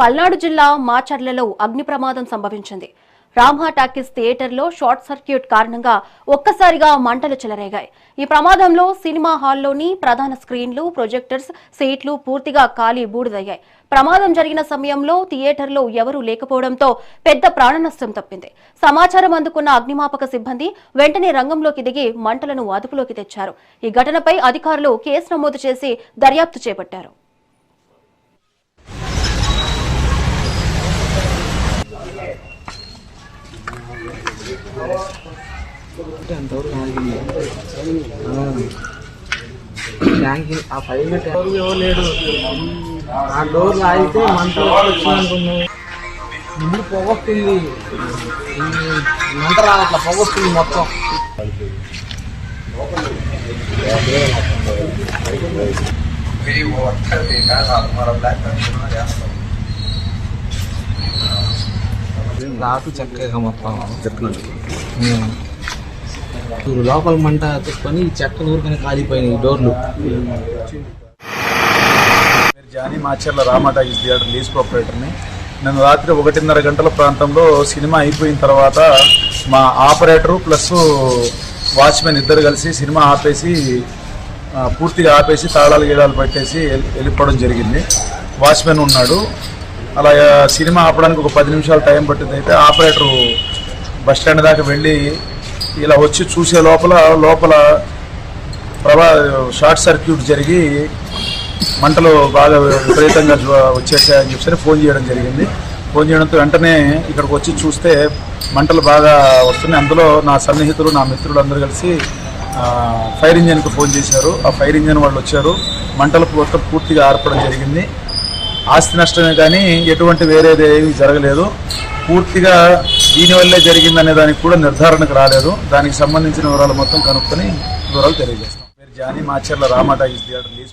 పల్నాడు జిల్లా మాచర్లలో అగ్ని ప్రమాదం సంభవించింది. రామ్హా టాకీస్ థియేటర్లో షార్ట్ సర్క్యూట్ కారణంగా ఒక్కసారిగా మంటలు చెలరేగాయి. ఈ ప్రమాదంలో సినిమా హాల్లోని ప్రధాన స్క్రీన్లు, ప్రొజెక్టర్స్, సీట్లు పూర్తిగా కాలి బూడిదయ్యాయి. ప్రమాదం జరిగిన సమయంలో థియేటర్లో ఎవరూ లేకపోవడంతో పెద్ద ప్రాణ నష్టం తప్పింది. సమాచారం అందుకున్న అగ్నిమాపక సిబ్బంది వెంటనే రంగంలోకి దిగి మంటలను అదుపులోకి తెచ్చారు. ఈ ఘటనపై అధికారులు కేసు నమోదు చేసి దర్యాప్తు చేపట్టారు. ఆ పైన లేడు. ఆ డోర్లు ఆగితే మంట వచ్చిందనుకున్నాం. ముందు పొగొస్తుంది, మంట రావట్లా, పొగొస్తుంది మొత్తం. రాటు చక్కగా మొత్తం లోపల మంట తిప్పుకొని చెక్క ఊరికనే కాలిపోయినాయి డోర్లు. Johnny Macherla Ramha talkies theatre lease ప్రొపరేటర్ని. నేను రాత్రి 1:30 గంటల ప్రాంతంలో సినిమా అయిపోయిన తర్వాత మా ఆపరేటరు ప్లస్ వాచ్మెన్ ఇద్దరు కలిసి సినిమా ఆపేసి పూర్తిగా ఆపేసి తాళాలు గీడాలు పెట్టేసి వెళ్ళిపోవడం జరిగింది. వాచ్మెన్ ఉన్నాడు. అలా సినిమా ఆపడానికి ఒక 10 నిమిషాలు టైం పట్టింది. అయితే ఆపరేటరు బస్ స్టాండ్ దాకా వెళ్ళి ఇలా వచ్చి చూసే లోపల షార్ట్ సర్క్యూట్ జరిగి మంటలు బాగా విపరీతంగా వచ్చేసాయని చెప్పి ఫోన్ చేయడం జరిగింది. ఫోన్ చేయడంతో వెంటనే ఇక్కడికి వచ్చి చూస్తే మంటలు బాగా వస్తున్నాయి. అందులో నా సన్నిహితులు, నా మిత్రులు అందరూ కలిసి ఫైర్ ఇంజన్కి ఫోన్ చేశారు. ఆ ఫైర్ ఇంజన్ వాళ్ళు వచ్చారు. మంటలు మొత్తం పూర్తిగా ఆర్పడం జరిగింది. ఆస్తి నష్టమే కానీ ఎటువంటి వేరేది ఏమీ జరగలేదు. పూర్తిగా దీనివల్లే జరిగిందనే దానికి కూడా నిర్ధారణకు రాలేదు. దానికి సంబంధించిన వివరాలు మొత్తం కనుక్కొని వివరాలు తెలియజేస్తాం. Johnny Macherla Ramha talkies theatre lease